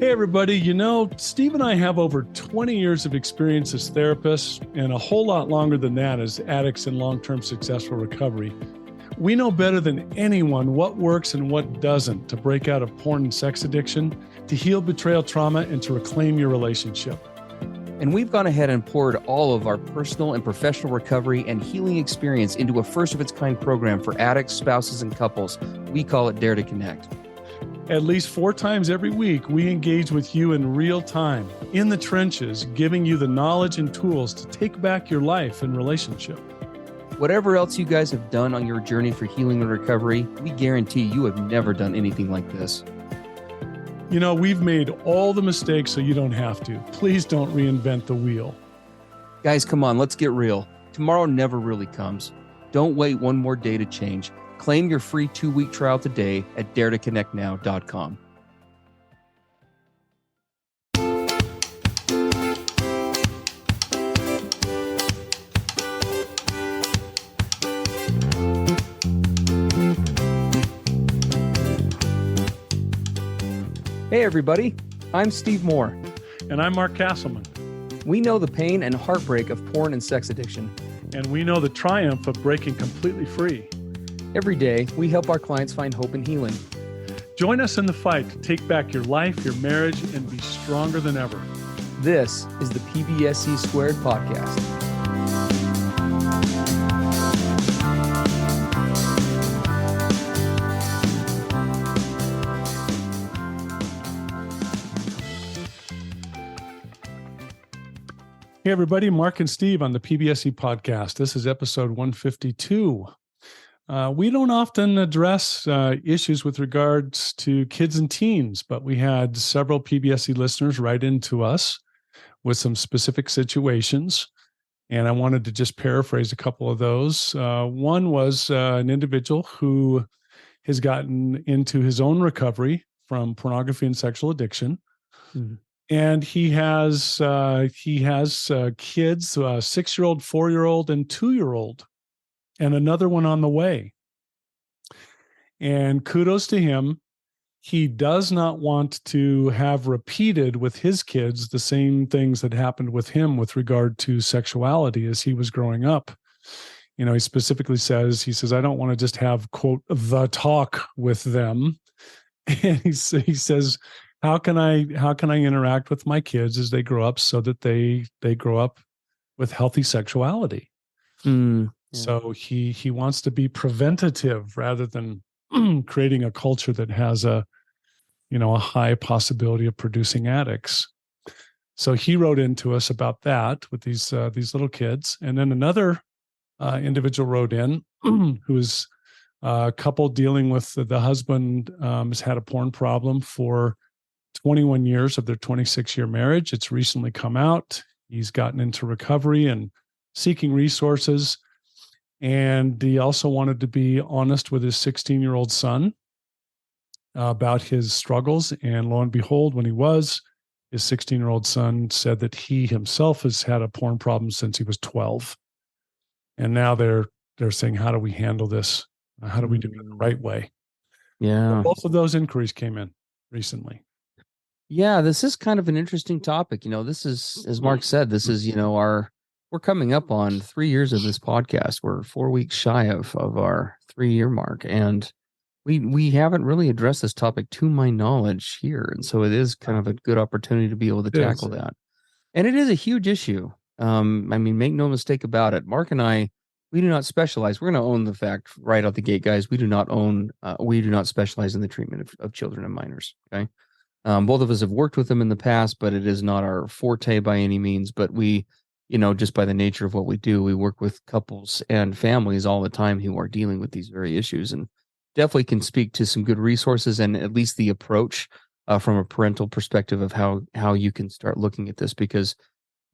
Hey, everybody. Steve and I have over 20 years of experience as therapists and a whole lot longer than that as addicts in long-term successful recovery. We know better than anyone what works and what doesn't to break out of porn and sex addiction, to heal betrayal trauma, and to reclaim your relationship. And we've gone ahead and poured all of our personal and professional recovery and healing experience into a first-of-its-kind program for addicts, spouses, and couples. We call it Dare to Connect. At least 4 times every week, we engage with you in real time, in the trenches, giving you the knowledge and tools to take back your life and relationship. Whatever else you guys have done on your journey for healing and recovery, we guarantee you have never done anything like this. We've made all the mistakes so you don't have to. Please don't reinvent the wheel. Guys, come on, let's get real. Tomorrow never really comes. Don't wait one more day to change. Claim your free 2-week trial today at daretoconnectnow.com. Hey everybody, I'm Steve Moore. And I'm Mark Castleman. We know the pain and heartbreak of porn and sex addiction. And we know the triumph of breaking completely free. Every day, we help our clients find hope and healing. Join us in the fight to take back your life, your marriage, and be stronger than ever. This is the PBSE Squared Podcast. Hey, everybody, Mark and Steve on the PBSE podcast. This is episode 152. We don't often address issues with regards to kids and teens, but we had several PBSE listeners write into us with some specific situations, and I wanted to just paraphrase a couple of those. One was an individual who has gotten into his own recovery from pornography and sexual addiction. Mm-hmm. And he has kids, a 6-year-old, 4-year-old, and 2-year-old, and another one on the way. And kudos to him. He does not want to have repeated with his kids the same things that happened with him with regard to sexuality as he was growing up. He specifically says, I don't want to just have, quote, the talk with them. And he says, How can I interact with my kids as they grow up so that they grow up with healthy sexuality? Yeah. So he wants to be preventative rather than creating a culture that has a high possibility of producing addicts. So he wrote into us about that with these little kids, and then another individual wrote in who's a couple dealing with the husband has had a porn problem for 21 years of their 26-year marriage. It's recently come out. He's gotten into recovery and seeking resources. And he also wanted to be honest with his 16-year-old son about his struggles. And lo and behold, when he was, his 16-year-old son said that he himself has had a porn problem since he was 12. And now they're saying, how do we handle this? How do we do it the right way? Yeah. So both of those inquiries came in recently. Yeah, this is kind of an interesting topic. This is, as Mark said, this is, we're coming up on 3 years of this podcast. We're 4 weeks shy of our 3-year mark. And we haven't really addressed this topic to my knowledge here. And so it is kind of a good opportunity to be able to tackle that. And it is a huge issue. Make no mistake about it. Mark and I, we do not specialize. We're going to own the fact right out the gate, guys. We do not specialize in the treatment of children and minors. Okay. Both of us have worked with them in the past, but it is not our forte by any means. But we, just by the nature of what we do, we work with couples and families all the time who are dealing with these very issues, and definitely can speak to some good resources and at least the approach from a parental perspective of how you can start looking at this. Because,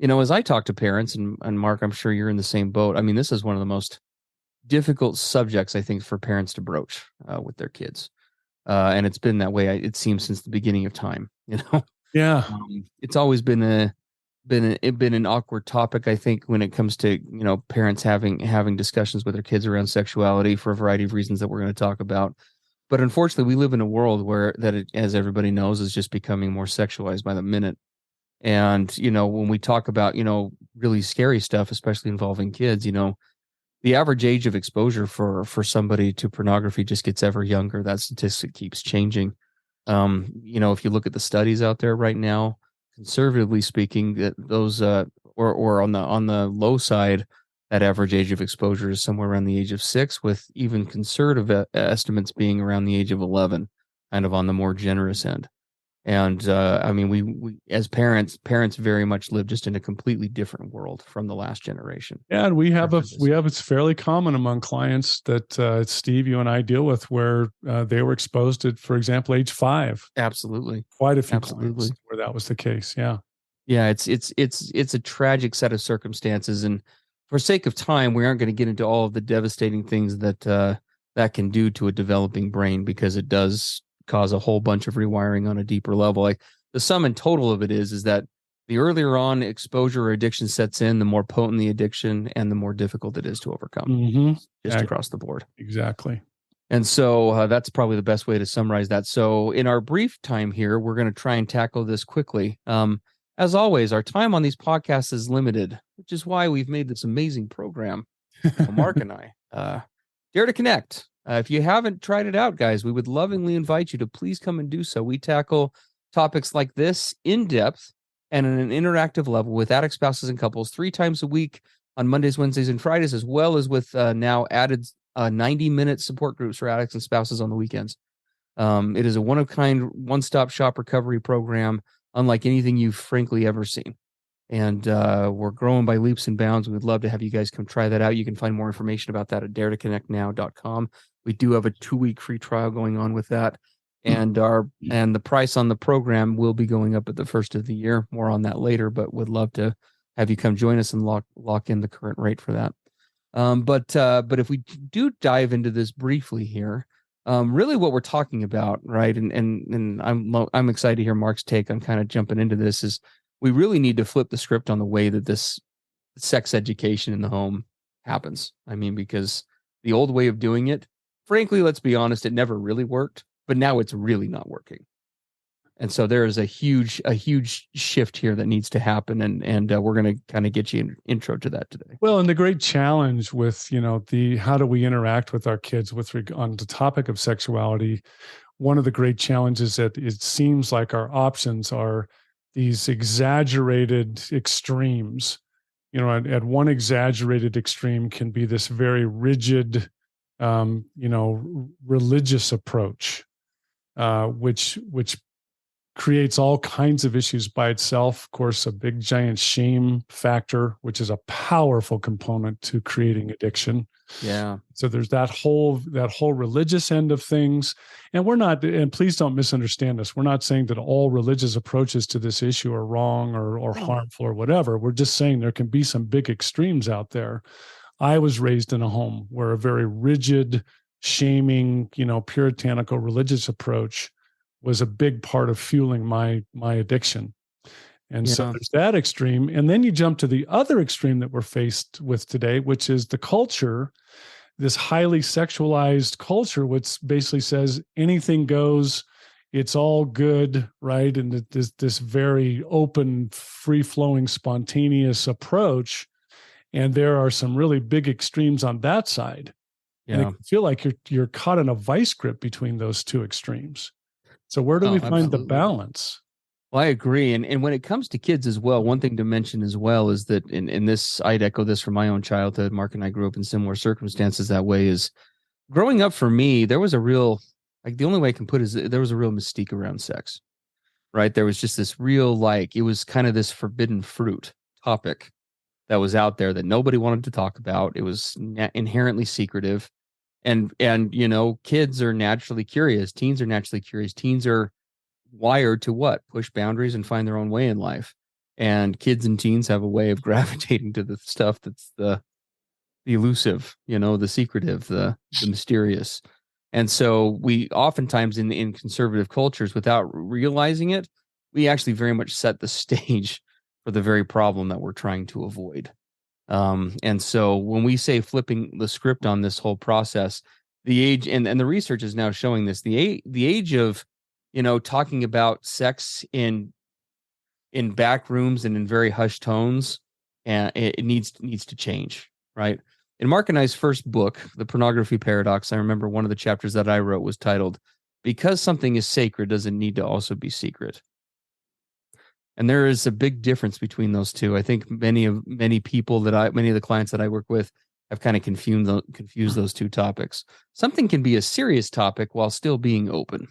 as I talk to parents, and Mark, I'm sure you're in the same boat. This is one of the most difficult subjects, I think, for parents to broach with their kids. And it's been that way, it seems, since the beginning of time. Yeah, it's always been an awkward topic, I think, when it comes to parents having discussions with their kids around sexuality for a variety of reasons that we're going to talk about. But unfortunately, we live in a world where as everybody knows, is just becoming more sexualized by the minute. And, when we talk about, really scary stuff, especially involving kids, the average age of exposure for somebody to pornography just gets ever younger. That statistic keeps changing. If you look at the studies out there right now, conservatively speaking, that those or on the low side, that average age of exposure is somewhere around the age of 6, with even conservative estimates being around the age of 11, kind of on the more generous end. And I mean, we as parents very much live just in a completely different world from the last generation. Yeah, and we have it's fairly common among clients that Steve, you and I deal with, where they were exposed at, for example, age 5. Absolutely, Quite a few clients absolutely. where that was the case. Yeah. Yeah, it's a tragic set of circumstances, and for sake of time, we aren't going to get into all of the devastating things that can do to a developing brain, because it does cause a whole bunch of rewiring on a deeper level. Like, the sum and total of it is that the earlier on exposure or addiction sets in, the more potent the addiction and the more difficult it is to overcome, Mm-hmm. just across the board. Exactly. And so that's probably the best way to summarize that. So, in our brief time here, we're going to try and tackle this quickly. As always, our time on these podcasts is limited, which is why we've made this amazing program, Mark and I. Dare to Connect. If you haven't tried it out, guys, we would lovingly invite you to please come and do so. We tackle topics like this in depth and at an interactive level with addict spouses and couples 3 times a week on Mondays, Wednesdays, and Fridays, as well as with now added 90-minute support groups for addicts and spouses on the weekends. It is a one-of-kind, one-stop shop recovery program, unlike anything you've frankly ever seen. And we're growing by leaps and bounds. We'd love to have you guys come try that out. You can find more information about that at daretoconnectnow.com. We do have a 2-week free trial going on with that. And the price on the program will be going up at the first of the year. More on that later, but would love to have you come join us and lock in the current rate for that. But if we do dive into this briefly here, really what we're talking about, right? And I'm excited to hear Mark's take on kind of jumping into this. Is we really need to flip the script on the way that this sex education in the home happens. I mean, because the old way of doing it, frankly, let's be honest, it never really worked, but now it's really not working. And so there is a huge shift here that needs to happen, and we're going to kind of get you an intro to that today. Well, and the great challenge with the how do we interact with our kids on the topic of sexuality. One of the great challenges that it seems like our options are these exaggerated extremes. At one exaggerated extreme can be this very rigid, religious approach, which creates all kinds of issues by itself. Of course, a big giant shame factor, which is a powerful component to creating addiction. Yeah. So there's that whole religious end of things. And and please don't misunderstand us. We're not saying that all religious approaches to this issue are wrong or harmful or whatever. We're just saying there can be some big extremes out there. I was raised in a home where a very rigid, shaming, puritanical religious approach was a big part of fueling my addiction. And so there's that extreme. And then you jump to the other extreme that we're faced with today, which is the culture, this highly sexualized culture, which basically says anything goes, it's all good, right? And this very open, free-flowing, spontaneous approach. And there are some really big extremes on that side. Yeah. And it can feel like you're caught in a vice grip between those two extremes. So where do we find the balance? Well, I agree. And when it comes to kids as well, one thing to mention as well is that in this, I'd echo this from my own childhood. Mark and I grew up in similar circumstances that way. Is growing up for me, there was a real, like, the only way I can put it is there was a real mystique around sex, right? There was just this real, it was kind of this forbidden fruit topic that was out there that nobody wanted to talk about. It was inherently secretive. And kids are naturally curious. Teens are naturally curious. Teens are wired to what? Push boundaries and find their own way in life. And kids and teens have a way of gravitating to the stuff that's the elusive, the secretive, the mysterious. And so we oftentimes in conservative cultures, without realizing it, we actually very much set the stage for the very problem that we're trying to avoid. And so when we say flipping the script on this whole process, the age, and the research is now showing this, the age of, talking about sex in back rooms and in very hushed tones, and it needs to change, right? In Mark and I's first book, The Pornography Paradox, I remember one of the chapters that I wrote was titled, "Because Something is Sacred Doesn't Need to Also Be Secret." And there is a big difference between those two. I think many of the clients that I work with have kind of confused those two topics. Something can be a serious topic while still being open.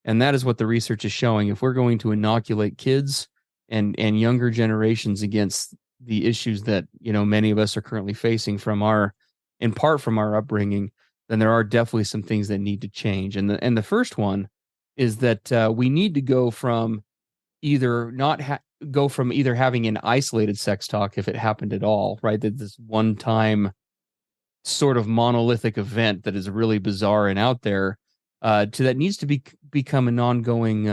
And that is what the research is showing. If we're going to inoculate kids and younger generations against the issues that, many of us are currently facing in part from our upbringing, then there are definitely some things that need to change. And the first one is that we need to go from either having an isolated sex talk, if it happened at all, right? That this one time sort of monolithic event that is really bizarre and out there, to that needs to become an ongoing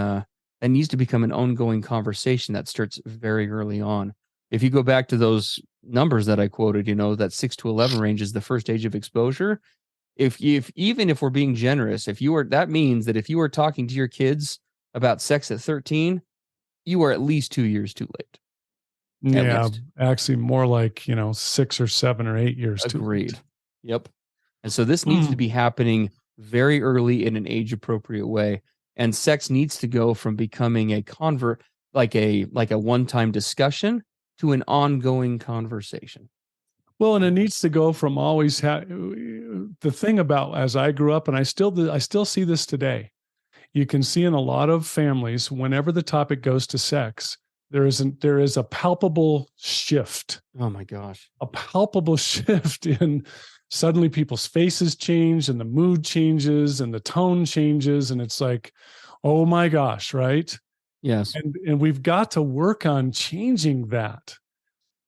conversation that starts very early on. If you go back to those numbers that I quoted, that 6 to 11 range is the first age of exposure. Even if we're being generous, that means that if you are talking to your kids about sex at 13, you are at least 2 years too late. Yeah, actually more like, 6 or 7 or 8 years too Agreed. late. Yep. And so this needs to be happening very early in an age appropriate way. And sex needs to go from becoming like a one-time discussion to an ongoing conversation. Well, and it needs to go from always the thing about, as I grew up, and I still see this today. You can see in a lot of families, whenever the topic goes to sex, there is a palpable shift. Oh my gosh. A palpable shift in suddenly people's faces change and the mood changes and the tone changes. And it's like, oh my gosh, right? Yes. And we've got to work on changing that.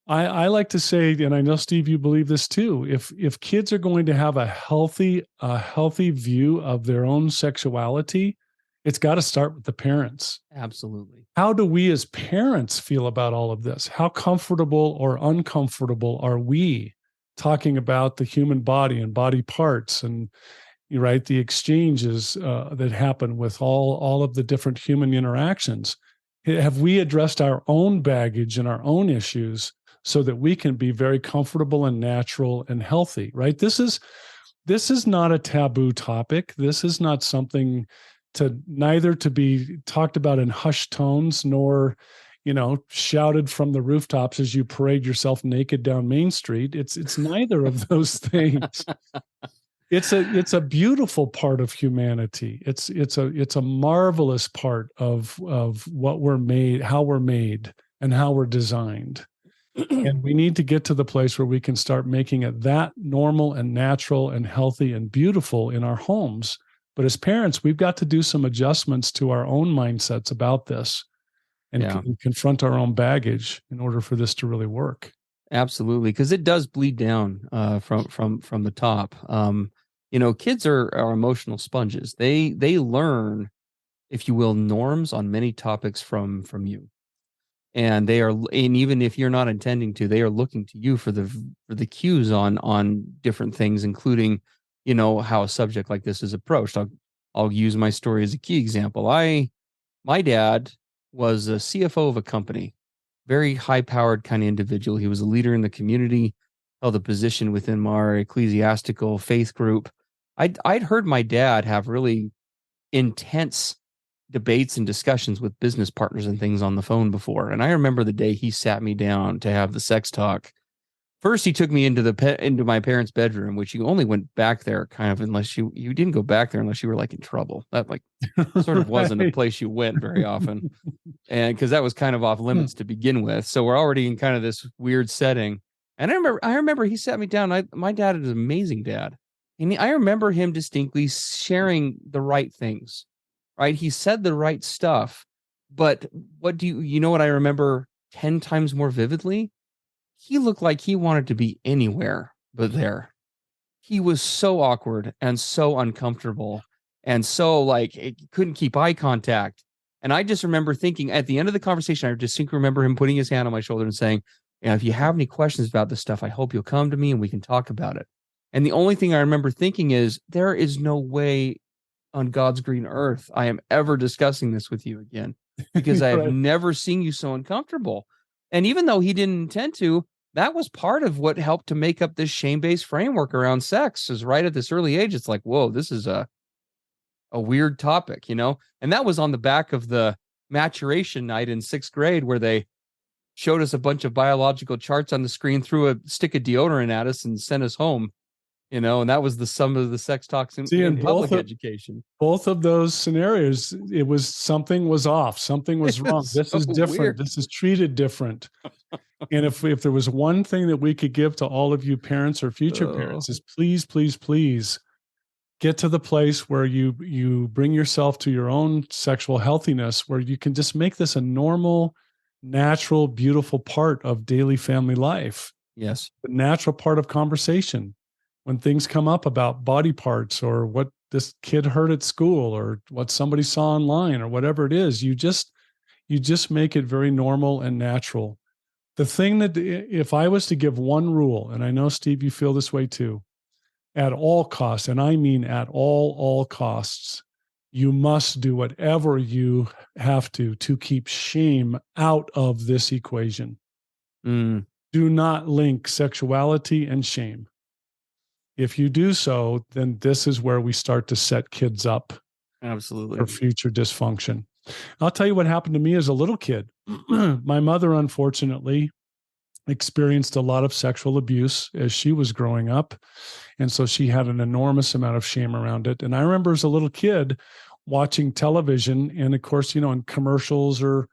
I like to say, and I know, Steve, you believe this too, if kids are going to have a healthy view of their own sexuality, it's got to start with the parents. Absolutely. How do we as parents feel about all of this? How comfortable or uncomfortable are we talking about the human body and body parts and, right, the exchanges that happen with all of the different human interactions? Have we addressed our own baggage and our own issues so that we can be very comfortable and natural and healthy, right? This is not a taboo topic. This is not something to be talked about in hushed tones, nor, shouted from the rooftops as you parade yourself naked down Main Street. It's neither of those things. It's a beautiful part of humanity. It's a marvelous part of what we're made, how we're made, and how we're designed. And we need to get to the place where we can start making it that normal and natural and healthy and beautiful in our homes. But as parents, we've got to do some adjustments to our own mindsets about this and confront our own baggage in order for this to really work. Absolutely, because it does bleed down from the top. Kids are emotional sponges. They learn, if you will, norms on many topics from you. And even if you're not intending to, they are looking to you for the cues on different things, including, how a subject like this is approached. I'll use my story as a key example. My dad was a CFO of a company, very high powered kind of individual. He was a leader in the community, held a position within our ecclesiastical faith group. I'd heard my dad have really intense debates and discussions with business partners and things on the phone before. And I remember the day he sat me down to have the sex talk. First, he took me into my parents' bedroom, which you only went back there kind of unless you didn't go back there unless you were like in trouble. That sort of wasn't a place you went very often. And because that was kind of off limits to begin with. So we're already in kind of this weird setting. And I remember he sat me down. My dad is an amazing dad. And I remember him distinctly sharing the right things. Right? He said the right stuff, but what I remember 10 times more vividly? He looked like he wanted to be anywhere but there. He was so awkward and so uncomfortable and so couldn't keep eye contact. And I just remember thinking at the end of the conversation, I just remember him putting his hand on my shoulder and saying, if you have any questions about this stuff, I hope you'll come to me and we can talk about it. And the only thing I remember thinking is, there is no way on God's green earth I am ever discussing this with you again, because I have Right. never seen you so uncomfortable. And even though he didn't intend to, that was part of what helped to make up this shame-based framework around sex. Is right at this early age, it's like, whoa, this is a weird topic, you know? And that was on the back of the maturation night in 6th grade, where they showed us a bunch of biological charts on the screen, threw a stick of deodorant at us, and sent us home, you know? And that was the sum of the sex talks See, in in public education. both of those scenarios, it was something was off, something was wrong. It's This so is different. weird. This is treated different. And if there was one thing that we could give to all of you parents or future Oh, parents is please, please, please get to the place where you bring yourself to your own sexual healthiness, where you can just make this a normal, natural, beautiful part of daily family life, yes. the natural part of conversation. When things come up about body parts or what this kid heard at school or what somebody saw online or whatever it is, you just make it very normal and natural. The thing that, if I was to give one rule, and I know Steve, you feel this way too, at all costs, and I mean at all costs, you must do whatever you have to keep shame out of this equation. Mm, Do not link sexuality and shame. If you do so, then this is where we start to set kids up for absolutely. future dysfunction. I'll tell you what happened to me as a little kid. My mother, unfortunately, experienced a lot of sexual abuse as she was growing up. And so she had an enormous amount of shame around it. And I remember as a little kid watching television, and of course, in commercials or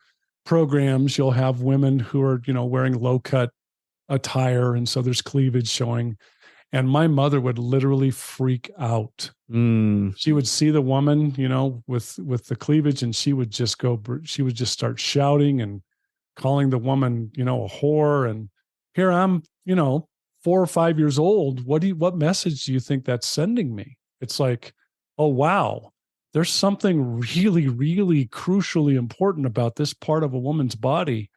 programs, you'll have women who are, wearing low cut attire. And so there's cleavage showing. And my mother would literally freak out. Mm, She would see the woman, with the cleavage, and she would just start shouting and calling the woman, a whore. And here I'm, 4 or 5 years old. What message do you think that's sending me? It's like, oh, wow, there's something really, really crucially important about this part of a woman's body.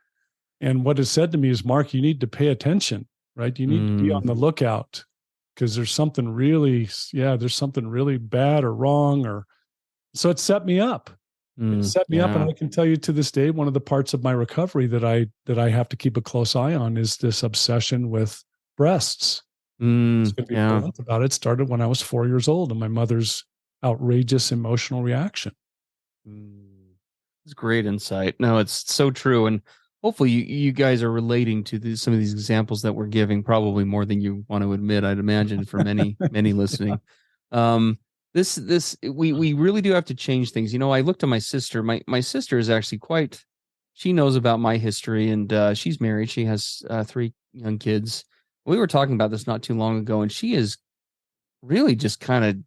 And what is said to me is, Mark, you need to pay attention, right? You need to be on mm, the lookout because there's something really bad or wrong. Or so it set me up. It set me up, and yeah. I can tell you to this day, one of the parts of my recovery that I have to keep a close eye on is this obsession with breasts. Just going to be Yeah. blunt about it. It started when I was 4 years old, and my mother's outrageous emotional reaction. Mm. It's great insight. No, it's so true. And hopefully you guys are relating to some of these examples that we're giving, probably more than you want to admit, I'd imagine, for many, many listening. Um, we really do have to change things. You know, I looked at my sister. My sister is actually she knows about my history, and she's married. She has 3 young kids. We were talking about this not too long ago, and she is really just kind of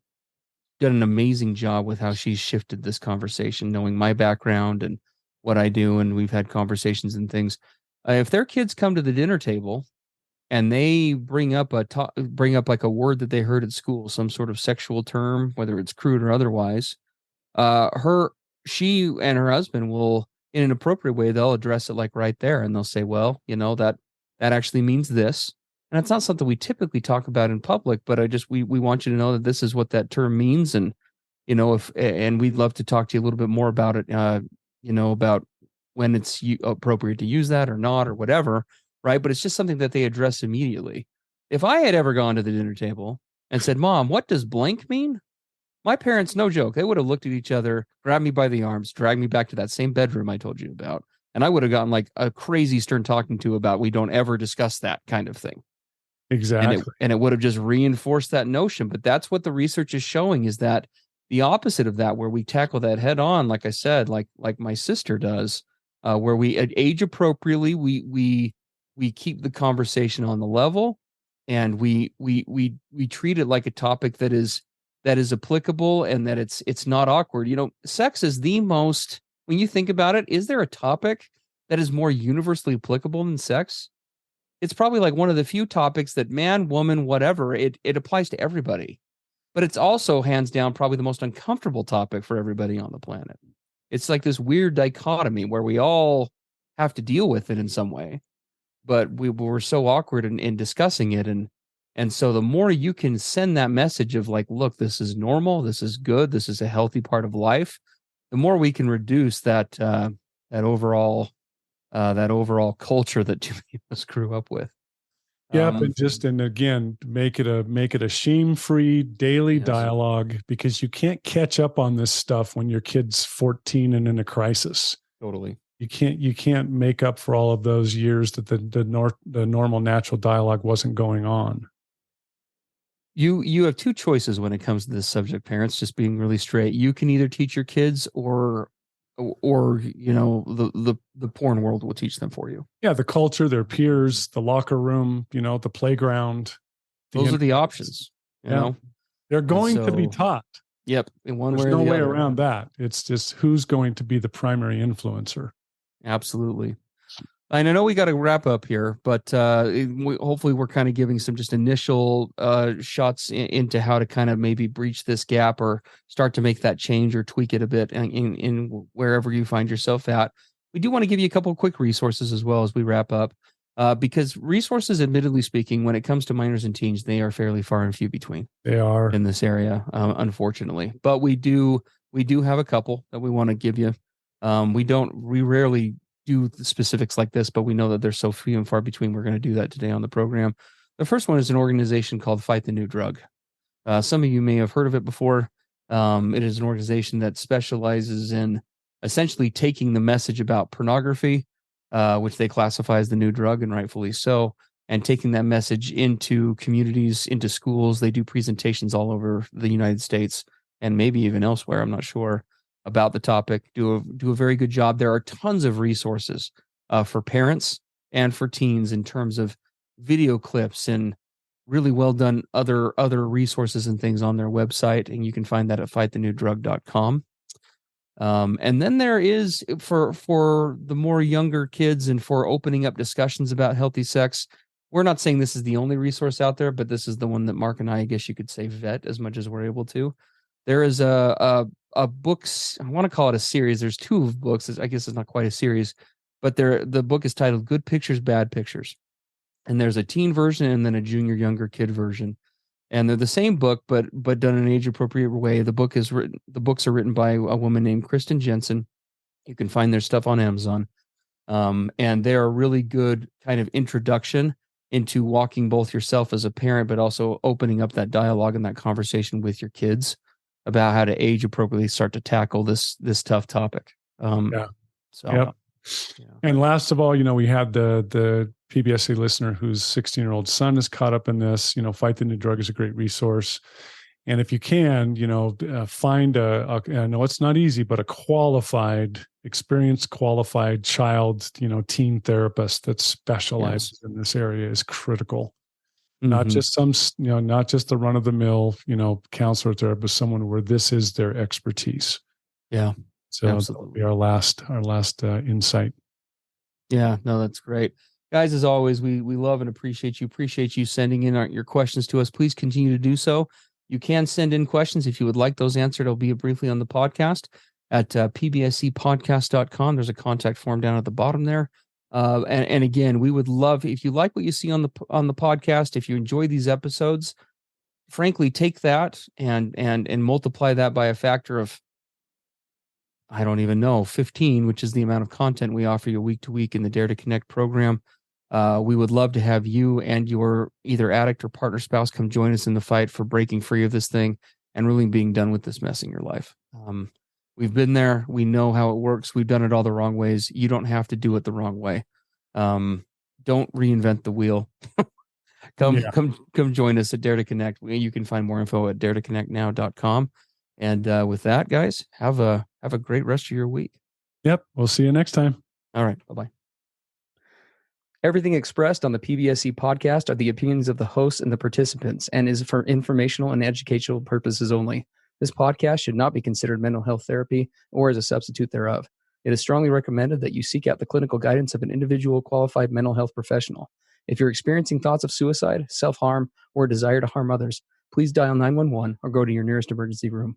done an amazing job with how she's shifted this conversation, knowing my background and what I do. And we've had conversations and things. If their kids come to the dinner table and they bring up like a word that they heard at school, some sort of sexual term, whether it's crude or otherwise, her she and her husband will, in an appropriate way, they'll address it like right there, and they'll say, well, that actually means this. And it's not something we typically talk about in public, but we want you to know that this is what that term means. And if and we'd love to talk to you a little bit more about it, about when it's appropriate to use that or not or whatever, right? But it's just something that they address immediately. If I had ever gone to the dinner table and said, Mom, what does blank mean? My parents, no joke, they would have looked at each other, grabbed me by the arms, dragged me back to that same bedroom I told you about. And I would have gotten like a crazy stern talking to about, we don't ever discuss that kind of thing. And it Exactly. and it would have just reinforced that notion. But that's what the research is showing, is that the opposite of that, where we tackle that head on, like I said, like my sister does, where we age appropriately, we keep the conversation on the level, and we treat it like a topic that is applicable, and that it's not awkward. Sex is the most, when you think about it, is there a topic that is more universally applicable than sex? It's probably like one of the few topics that man, woman, whatever, it applies to everybody. But it's also hands down probably the most uncomfortable topic for everybody on the planet. It's like this weird dichotomy where we all have to deal with it in some way, but we're so awkward in discussing it. And And so the more you can send that message of like, look, this is normal, this is good, this is a healthy part of life, the more we can reduce that overall that overall culture that too many of us grew up with. Yep, and again, make it a shame-free daily Yes, dialogue, because you can't catch up on this stuff when your kid's 14 and in a crisis. totally. You can't make up for all of those years that the normal natural dialogue wasn't going on. You have two choices when it comes to this subject, parents, just being really straight. You can either teach your kids or the porn world will teach them for you. Yeah, the culture, their peers, the locker room, the playground, the Those are the internet. options, you Yeah, know. they're And going to be so, taught. yep, in one There's way or no the way other. around that. It's just who's going to be the primary influencer. Absolutely. And I know we got to wrap up here, but hopefully we're kind of giving some just initial shots into how to kind of maybe breach this gap or start to make that change or tweak it a bit in wherever you find yourself at. We do want to give you a couple of quick resources as well as we wrap up, because resources, admittedly speaking, when it comes to minors and teens, they are fairly far and few between They are. in this area, unfortunately. But we do have a couple that we want to give you. We rarely do the specifics like this, but we know that they're so few and far between. We're going to do that today on the program. The first one is an organization called Fight the New Drug. Some of you may have heard of it before. It is an organization that specializes in essentially taking the message about pornography, which they classify as the new drug, and rightfully so, and taking that message into communities, into schools. They do presentations all over the United States and maybe even elsewhere. I'm not sure about the topic. Do a very good job. There are tons of resources for parents and for teens in terms of video clips and really well done other resources and things on their website, and you can find that at fightthenewdrug.com. And then there is for the more younger kids and for opening up discussions about healthy sex. We're not saying this is the only resource out there, but this is the one that Mark and I guess you could say, vet as much as we're able to. There is a books. I want to call it a series. There's two books. I guess it's not quite a series, but the book is titled "Good Pictures, Bad Pictures," and there's a teen version and then a junior younger kid version, and they're the same book but done in an age appropriate way. The books are written by a woman named Kristen Jensen. You can find their stuff on Amazon, and they're a really good kind of introduction into walking both yourself as a parent, but also opening up that dialogue and that conversation with your kids about how to age appropriately start to tackle this tough topic. Yeah. So, Yep. yeah. And last of all, we had the PBSE listener whose 16-year-old son is caught up in this. Fight the New Drug is a great resource. And if you can, find I know it's not easy, but a experienced qualified child, teen therapist that specializes in this area is critical. Not just not just the run of the mill, counselor therapist, someone where this is their expertise. Yeah. So that'll be our last insight. Yeah, no, that's great. Guys, as always, we love and appreciate you sending in your questions to us. Please continue to do so. You can send in questions if you would like those answered. I'll be briefly on the podcast at pbsepodcast.com. There's a contact form down at the bottom there. And again, we would love if you like what you see on the podcast, if you enjoy these episodes, frankly, take that and multiply that by a factor of, I don't even know, 15, which is the amount of content we offer you week to week in the Dare to Connect program. We would love to have you and your either addict or partner spouse come join us in the fight for breaking free of this thing and really being done with this mess in your life. We've been there. We know how it works. We've done it all the wrong ways. You don't have to do it the wrong way. Don't reinvent the wheel. Come join us at Dare to Connect. You can find more info at daretoconnectnow.com. And with that, guys, have a great rest of your week. Yep. We'll see you next time. All right. Bye-bye. Everything expressed on the PBSE podcast are the opinions of the hosts and the participants and is for informational and educational purposes only. This podcast should not be considered mental health therapy or as a substitute thereof. It is strongly recommended that you seek out the clinical guidance of an individual qualified mental health professional. If you're experiencing thoughts of suicide, self-harm, or a desire to harm others, please dial 911 or go to your nearest emergency room.